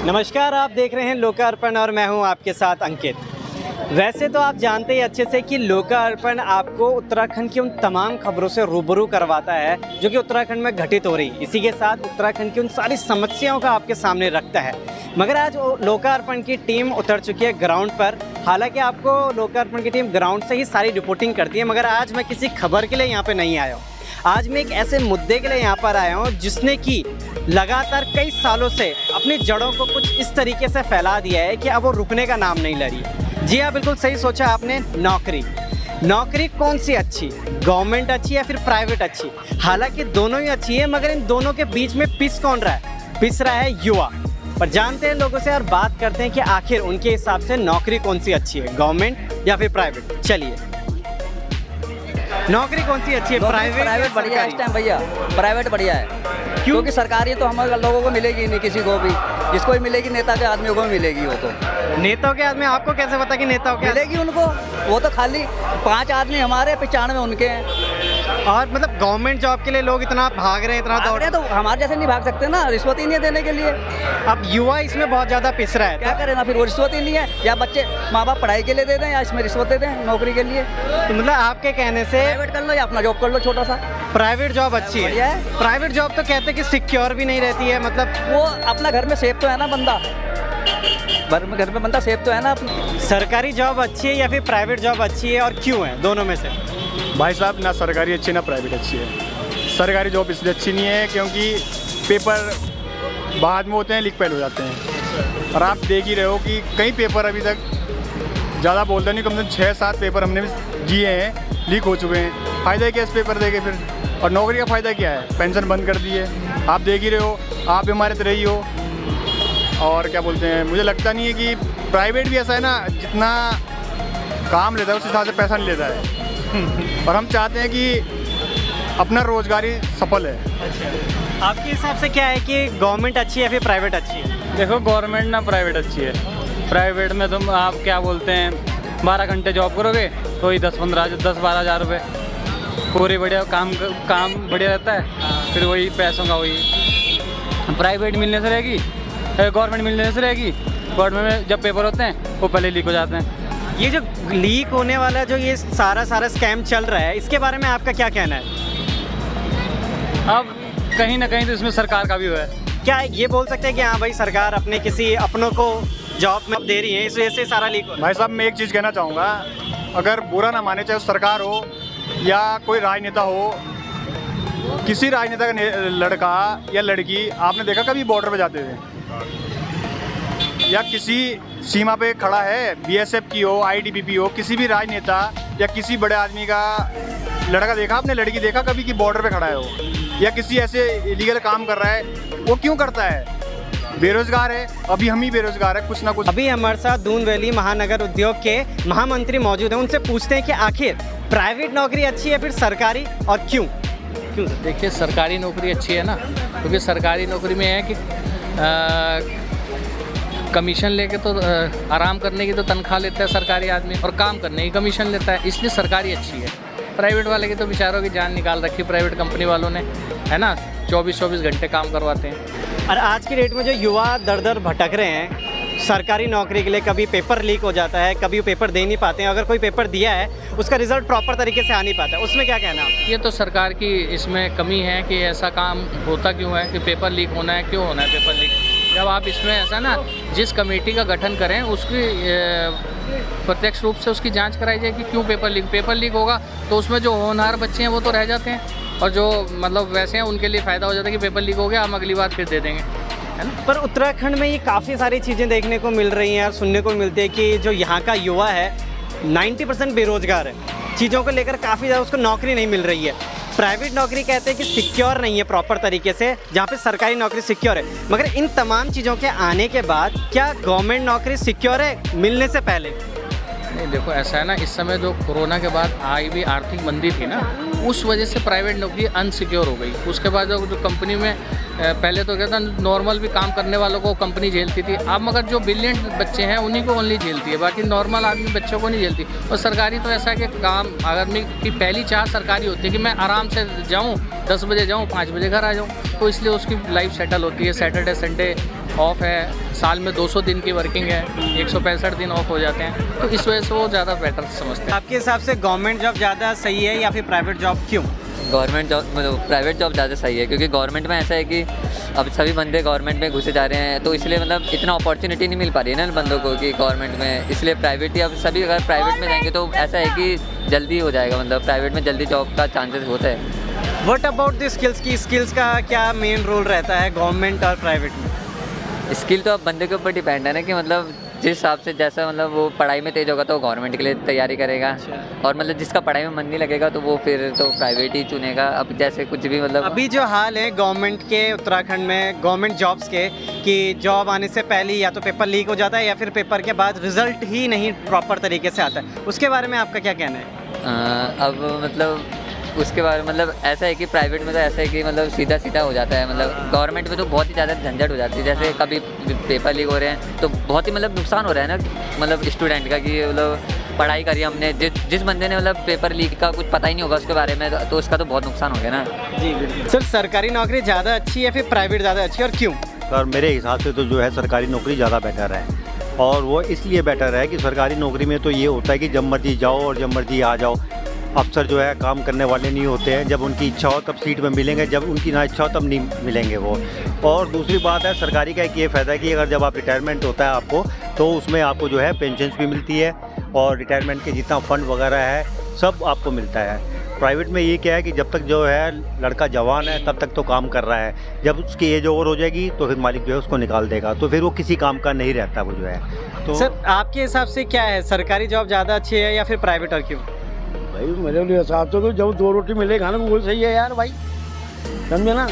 नमस्कार, आप देख रहे हैं लोकार्पण और मैं हूं आपके साथ अंकित। वैसे तो आप जानते ही अच्छे से कि लोकार्पण आपको उत्तराखंड की उन तमाम खबरों से रूबरू करवाता है जो कि उत्तराखंड में घटित हो रही, इसी के साथ उत्तराखंड की उन सारी समस्याओं का आपके सामने रखता है। मगर आज लोकार्पण की टीम उतर चुकी है ग्राउंड पर। हालांकि आपको लोकार्पण की टीम ग्राउंड से ही सारी रिपोर्टिंग करती है, मगर आज मैं किसी खबर के लिए यहाँ पर नहीं आया हूँ। आज मैं एक ऐसे मुद्दे के लिए यहाँ पर आया हूँ जिसने कि लगातार कई सालों से अपनी जड़ों को कुछ इस तरीके से फैला दिया है कि अब वो रुकने का नाम नहीं ले रही। जी हाँ, बिल्कुल सही सोचा आपने। नौकरी कौन सी अच्छी, गवर्नमेंट अच्छी या फिर प्राइवेट अच्छी? हालांकि दोनों ही अच्छी है, मगर इन दोनों के बीच में पिस कौन रहा है? पिस रहा है युवा। पर जानते हैं लोगों से और बात करते हैं कि आखिर उनके हिसाब से नौकरी कौन सी अच्छी है, गवर्नमेंट या फिर प्राइवेट। चलिए, नौकरी कौन सी अच्छी है? प्राइवेट बढ़िया है इस टाइम भैया, प्राइवेट बढ़िया है। क्योंकि सरकारी तो हम लोगों को मिलेगी नहीं, किसी को भी, जिसको भी मिलेगी नेता के आदमियों को भी मिलेगी। वो तो नेताओं के आदमी, आपको कैसे पता कि नेताओं के मिलेगी उनको? वो तो खाली 5 आदमी हमारे, 95 उनके हैं। और मतलब गवर्नमेंट जॉब के लिए लोग इतना भाग रहे हैं, इतना दौड़ रहे हैं, तो हमारे जैसे नहीं भाग सकते ना, रिश्वत ही नहीं देने के लिए। अब युवा इसमें बहुत ज़्यादा पिस रहा है, क्या करें ना, फिर वो रिश्वत ही नहीं है। या बच्चे माँ बाप पढ़ाई के लिए दे दें या इसमें रिश्वत दे दें नौकरी के लिए। तो मतलब आपके कहने से प्राइवेट कर लो या अपना जॉब कर लो छोटा सा। प्राइवेट जॉब अच्छी है। प्राइवेट जॉब तो कहते हैं कि सिक्योर भी नहीं रहती है, मतलब वो अपना घर में सेफ तो है ना बंदा, घर में बंदा सेफ तो है ना अपना। सरकारी जॉब अच्छी है या फिर प्राइवेट जॉब अच्छी है, और क्यों है दोनों में से? भाई साहब, ना सरकारी अच्छी ना प्राइवेट अच्छी है। सरकारी जॉब इसलिए अच्छी नहीं है क्योंकि पेपर बाद में होते हैं, लीक पहले हो जाते हैं। और आप देख ही रहे हो कि कई पेपर अभी तक, ज़्यादा बोलते नहीं, कम से कम 6-7 पेपर हमने भी दिए हैं, लीक हो चुके हैं। फ़ायदा क्या इस पेपर देके फिर? और नौकरी का फ़ायदा क्या है? पेंशन बंद कर दी है, आप देख ही रहे हो, आप भी हमारे तरह ही हो। और क्या बोलते हैं, मुझे लगता नहीं है कि प्राइवेट भी ऐसा है ना, जितना काम लेता है उस हिसाब से पैसा नहीं लेता है। और हम चाहते हैं कि अपना रोजगारी सफल है। अच्छा, आपके हिसाब से क्या है कि गवर्नमेंट अच्छी है या फिर प्राइवेट अच्छी है? देखो, गवर्नमेंट ना प्राइवेट अच्छी है। प्राइवेट में तुम आप क्या बोलते हैं 12 घंटे जॉब करोगे तो ही 10-12 हज़ार रुपये, पूरी बढ़िया काम बढ़िया रहता है। फिर वही पैसों का वही प्राइवेट मिलने से रहेगी, गवर्नमेंट मिलने से रहेगी। गवर्नमेंट में जब पेपर होते हैं वो पहले लीक हो जाते हैं। ये जो लीक होने वाला जो ये सारा स्कैम चल रहा है, इसके बारे में आपका क्या कहना है? अब कहीं ना कहीं तो इसमें सरकार का भी हुआ है। क्या ये बोल सकते हैं कि हाँ भाई, सरकार अपने किसी अपनों को जॉब में दे रही है, इस वजह से सारा लीक हो रहा है? भाई साहब, मैं एक चीज़ कहना चाहूँगा, अगर बुरा ना माने, चाहे सरकार हो या कोई राजनेता हो, किसी राजनेता का लड़का या लड़की आपने देखा कभी बॉर्डर पे जाते थे? या किसी सीमा पे खड़ा है, बीएसएफ की हो, आईटीबीपी हो, किसी भी राजनेता या किसी बड़े आदमी का लड़का देखा आपने, लड़की देखा कभी कि बॉर्डर पे खड़ा है वो, या किसी ऐसे इलीगल काम कर रहा है? वो क्यों करता है? बेरोजगार है। अभी हम ही बेरोजगार है, कुछ ना कुछ। अभी हमारे साथ दून वैली महानगर उद्योग के महामंत्री मौजूद हैं, उनसे पूछते हैं कि आखिर प्राइवेट नौकरी अच्छी है फिर सरकारी, और क्यों? देखिए, सरकारी नौकरी अच्छी है ना, क्योंकि सरकारी नौकरी में है कि कमीशन लेके तो आराम करने की तो तनख्वाह लेता है सरकारी आदमी, और काम करने की कमीशन लेता है, इसलिए सरकारी अच्छी है। प्राइवेट वाले की तो बेचारों की जान निकाल रखी प्राइवेट कंपनी वालों ने, है ना, 24-24 घंटे काम करवाते हैं। और आज की डेट में जो युवा दर भटक रहे हैं सरकारी नौकरी के लिए, कभी पेपर लीक हो जाता है, कभी पेपर दे नहीं पाते हैं, अगर कोई पेपर दिया है उसका रिजल्ट प्रॉपर तरीके से आ नहीं पाता, उसमें क्या कहना है? ये तो सरकार की इसमें कमी है कि ऐसा काम होता क्यों है कि पेपर लीक होना है, क्यों होना है पेपर लीक? जब आप इसमें ऐसा ना, जिस कमेटी का गठन करें उसकी प्रत्यक्ष रूप से उसकी जांच कराई जाए कि क्यों पेपर लीक होगा, तो उसमें जो होनहार बच्चे हैं वो तो रह जाते हैं, और जो मतलब वैसे हैं उनके लिए फ़ायदा हो जाता है कि पेपर लीक हो गया, हम अगली बार फिर दे देंगे, है ना। पर उत्तराखंड में ये काफ़ी सारी चीज़ें देखने को मिल रही हैं और सुनने को मिलती है कि जो यहाँ का युवा है 90% बेरोजगार है, चीज़ों को लेकर काफ़ी ज़्यादा उसको नौकरी नहीं मिल रही है। प्राइवेट नौकरी कहते हैं कि सिक्योर नहीं है प्रॉपर तरीके से, जहाँ पे सरकारी नौकरी सिक्योर है। मगर इन तमाम चीज़ों के आने के बाद क्या गवर्नमेंट नौकरी सिक्योर है मिलने से पहले? नहीं, देखो ऐसा है ना, इस समय जो कोरोना के बाद आई भी आर्थिक मंदी थी ना, उस वजह से प्राइवेट नौकरी अनसिक्योर हो गई। उसके बाद जो कंपनी में पहले तो क्या था, नॉर्मल भी काम करने वालों को कंपनी झेलती थी, अब मगर जो ब्रिलियंट बच्चे हैं उन्हीं को ओनली झेलती है, बाकी नॉर्मल आदमी बच्चों को नहीं झेलती। और सरकारी तो ऐसा है कि काम आदमी की पहली चाह सरकारी होती है कि मैं आराम से जाऊँ, 10 बजे जाऊँ, 5 बजे घर आ जाऊँ, तो इसलिए उसकी लाइफ सेटल होती है। सैटरडे संडे ऑफ है, साल में 200 दिन की वर्किंग है, 165 दिन ऑफ हो जाते हैं, तो इस वजह से वो ज़्यादा बेटर समझते हैं। आपके हिसाब से गवर्नमेंट जॉब ज़्यादा सही है या फिर प्राइवेट जॉब, क्यों? गवर्नमेंट जॉब मतलब प्राइवेट जॉब ज़्यादा सही है, क्योंकि गवर्नमेंट में ऐसा है कि अब सभी बंदे गवर्नमेंट में घुसे जा रहे हैं, तो इसलिए मतलब इतना अपॉर्चुनिटी नहीं मिल पा रही है ना बंदों को कि गवर्नमेंट में, इसलिए प्राइवेट ही अब सभी अगर प्राइवेट में जाएंगे तो ऐसा है कि जल्दी हो जाएगा, मतलब प्राइवेट में जल्दी जॉब का चांसेस होता है। व्हाट अबाउट द स्किल्स की स्किल्स का क्या मेन रोल रहता है गवर्नमेंट और प्राइवेट में? स्किल तो अब बंदे के ऊपर डिपेंड है ना कि मतलब जिस हिसाब से जैसा मतलब वो पढ़ाई में तेज होगा तो गवर्नमेंट के लिए तैयारी करेगा, और मतलब जिसका पढ़ाई में मन नहीं लगेगा तो वो फिर तो प्राइवेट ही चुनेगा। अब जैसे कुछ भी मतलब अभी जो हाल है गवर्नमेंट के उत्तराखंड में गवर्नमेंट जॉब्स के, कि जॉब आने से पहले या तो पेपर लीक हो जाता है या फिर पेपर के बाद रिजल्ट ही नहीं प्रॉपर तरीके से आता है, उसके बारे में आपका क्या कहना है? अब मतलब उसके बाद मतलब ऐसा है कि प्राइवेट में तो ऐसा है कि मतलब सीधा सीधा हो जाता है, मतलब गवर्नमेंट में तो बहुत ही ज़्यादा झंझट हो जाती है, जैसे कभी पेपर लीक हो रहे हैं तो बहुत ही मतलब नुकसान हो रहा है ना मतलब स्टूडेंट का, कि मतलब पढ़ाई करी हमने, जिस बंदे ने मतलब पेपर लीक का कुछ पता ही नहीं होगा उसके बारे में तो उसका तो बहुत नुकसान हो गया ना। जी बिल्कुल। सर, सरकारी नौकरी ज़्यादा अच्छी है या फिर प्राइवेट ज़्यादा अच्छी है और क्यों? सर मेरे हिसाब से तो जो है सरकारी नौकरी ज़्यादा बेटर है, और वो इसलिए बेटर है कि सरकारी नौकरी में तो ये होता है कि जब मर्जी जाओ और जब मर्जी आ जाओ। अफसर जो है काम करने वाले नहीं होते हैं, जब उनकी इच्छा हो तब सीट में मिलेंगे, जब उनकी ना इच्छा हो तब नहीं मिलेंगे वो। और दूसरी बात है सरकारी का एक ये फ़ायदा है कि अगर जब आप रिटायरमेंट होता है आपको, तो उसमें आपको जो है पेंशन भी मिलती है और रिटायरमेंट के जितना फंड वगैरह है सब आपको मिलता है। प्राइवेट में ये क्या है कि जब तक जो है लड़का जवान है तब तक तो काम कर रहा है, जब उसकी एज ओवर हो जाएगी तो फिर मालिक जो है उसको निकाल देगा, तो फिर वो किसी काम का नहीं रहता वो जो है। तो सर, आपके हिसाब से क्या है, सरकारी जॉब ज़्यादा अच्छी है या फिर प्राइवेट, और क्यों? भाई मेरे लिए हिसाब से तो जब 2 रोटी मिलेगा ना वो सही है यार भाई, समझे ना।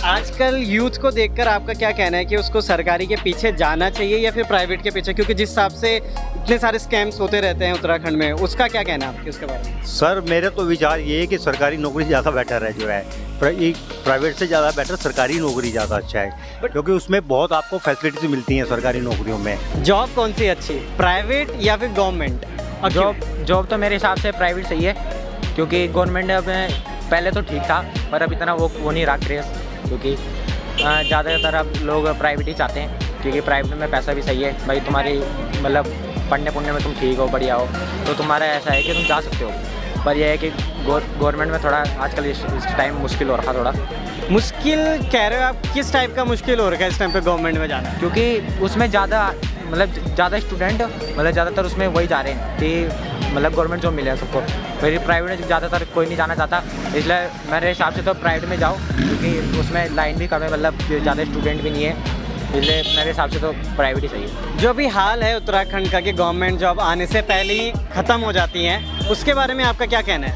आजकल यूथ को देखकर आपका क्या कहना है कि उसको सरकारी के पीछे जाना चाहिए या फिर प्राइवेट के पीछे, क्योंकि जिस हिसाब से इतने सारे स्कैम्स होते रहते हैं उत्तराखंड में, उसका क्या कहना है आपके उसके बारे में? सर मेरा तो विचार ये है कि सरकारी नौकरी ज़्यादा बेटर है, जो है प्राइवेट से ज़्यादा बेटर सरकारी नौकरी ज़्यादा अच्छा है, क्योंकि उसमें बहुत आपको फैसिलिटीज मिलती हैं सरकारी नौकरियों में। जॉब कौन सी अच्छी है, प्राइवेट या फिर गवर्नमेंट? जॉब तो मेरे हिसाब से प्राइवेट सही है, क्योंकि गवर्नमेंट ने अपने पहले तो ठीक था पर अब इतना वो नहीं रहा क्रेज़, क्योंकि ज़्यादातर अब लोग प्राइवेट ही चाहते हैं, क्योंकि प्राइवेट में पैसा भी सही है भाई, तुम्हारी मतलब पढ़ने पुढ़ने में तुम ठीक हो, बढ़िया हो, तो तुम्हारा ऐसा है कि तुम जा सकते हो। पर यह है कि गवर्नमेंट में थोड़ा आजकल इस टाइम मुश्किल हो रखा, थोड़ा मुश्किल कह रहे हो आप? किस टाइप का मुश्किल हो रखा है इस टाइम पे गवर्नमेंट में जाना? क्योंकि उसमें ज़्यादा स्टूडेंट मतलब ज़्यादातर उसमें वही जा रहे हैं कि मतलब गवर्नमेंट जॉब मिले सबको, मेरी प्राइवेट में ज़्यादातर कोई नहीं जाना चाहता, इसलिए मेरे हिसाब से तो प्राइवेट में जाओ, क्योंकि उसमें लाइन भी कम है, मतलब ज़्यादा स्टूडेंट भी नहीं है, इसलिए मेरे हिसाब से तो प्राइवेट ही सही है। जो भी हाल है उत्तराखंड का कि गवर्नमेंट जॉब आने से पहले ही ख़त्म हो जाती हैं, उसके बारे में आपका क्या कहना है?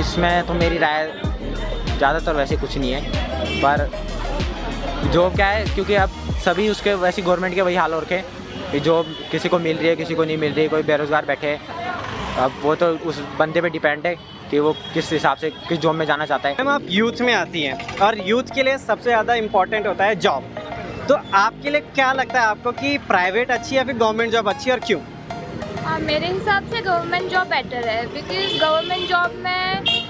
इसमें तो मेरी राय ज़्यादातर वैसे कुछ नहीं है, पर जॉब क्या है, क्योंकि अब सभी उसके वैसे गवर्नमेंट के वही हाल हो रखे कि जॉब किसी को मिल रही है किसी को नहीं मिल रही, कोई बेरोज़गार बैठे है, अब वो तो उस बंदे पे डिपेंड है कि वो किस हिसाब से किस जॉब में जाना चाहता है। मैम, आप यूथ में आती हैं और यूथ के लिए सबसे ज़्यादा इम्पोर्टेंट होता है जॉब, तो आपके लिए क्या लगता है आपको कि प्राइवेट अच्छी है या फिर गवर्नमेंट जॉब अच्छी है, और क्यों? मेरे हिसाब से गवर्नमेंट जॉब बेटर है, बिकॉज गवर्नमेंट जॉब में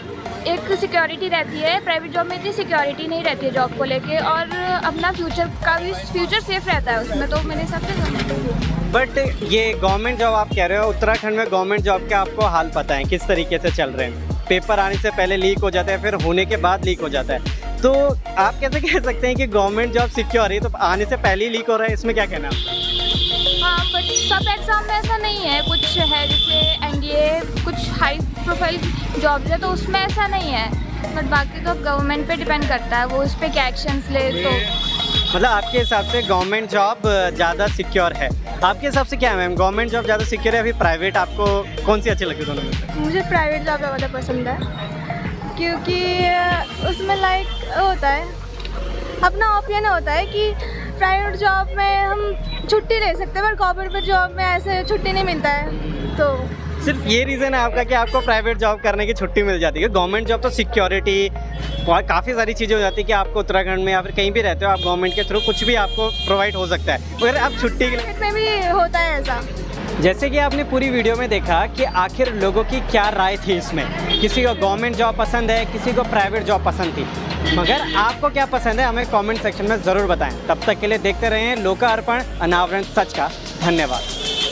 एक सिक्योरिटी रहती है, प्राइवेट जॉब में इतनी सिक्योरिटी नहीं रहती है जॉब को लेके, और अपना फ्यूचर सेफ रहता है उसमें, तो मेरे हिसाब से गवर्नमेंट। बट ये गवर्नमेंट जॉब आप कह रहे हो, उत्तराखंड में गवर्नमेंट जॉब के आपको हाल पता है किस तरीके से चल रहे हैं, पेपर आने से पहले लीक हो जाता है, फिर होने के बाद लीक हो जाता है, तो आप कैसे कह सकते हैं कि गवर्नमेंट जॉब सिक्योर है, तो आने से पहले ही लीक हो रहा है, इसमें क्या कहना है? हाँ, बट सब एग्ज़ाम में ऐसा नहीं है, कुछ है जैसे एनडीए, कुछ हाई प्रोफाइल जॉब्स है तो उसमें ऐसा नहीं है, बट बाकी तो गवर्नमेंट पे डिपेंड करता है वो उस पर क्या एक्शंस ले। तो मतलब आपके हिसाब से गवर्नमेंट जॉब ज़्यादा सिक्योर है, आपके हिसाब से क्या है मैम, गवर्नमेंट जॉब ज़्यादा सिक्योर है या फिर प्राइवेट? आपको कौन सी अच्छी लगती है दोनों में? मुझे प्राइवेट जॉब ज़्यादा पसंद है, क्योंकि उसमें लाइक होता है अपना ओपिनियन होता है कि प्राइवेट जॉब में हम छुट्टी ले सकते हैं, पर गवर्नमेंट जॉब में ऐसे छुट्टी नहीं मिलता है। तो सिर्फ ये रीज़न है आपका कि आपको प्राइवेट जॉब करने की छुट्टी मिल जाती है? गवर्नमेंट जॉब तो सिक्योरिटी और काफ़ी सारी चीज़ें हो जाती है कि आपको उत्तराखंड में या फिर कहीं भी रहते हो आप गवर्नमेंट के थ्रू कुछ भी आपको प्रोवाइड हो सकता है, मगर आप छुट्टी के लिए में भी होता है ऐसा। जैसे कि आपने पूरी वीडियो में देखा कि आखिर लोगों की क्या राय थी इसमें। किसी को गवर्नमेंट जॉब पसंद है, किसी को प्राइवेट जॉब पसंद थी, मगर आपको क्या पसंद है हमें कमेंट सेक्शन में ज़रूर बताएं। तब तक के लिए देखते रहें लोकार्पण, अनावरण सच का। धन्यवाद।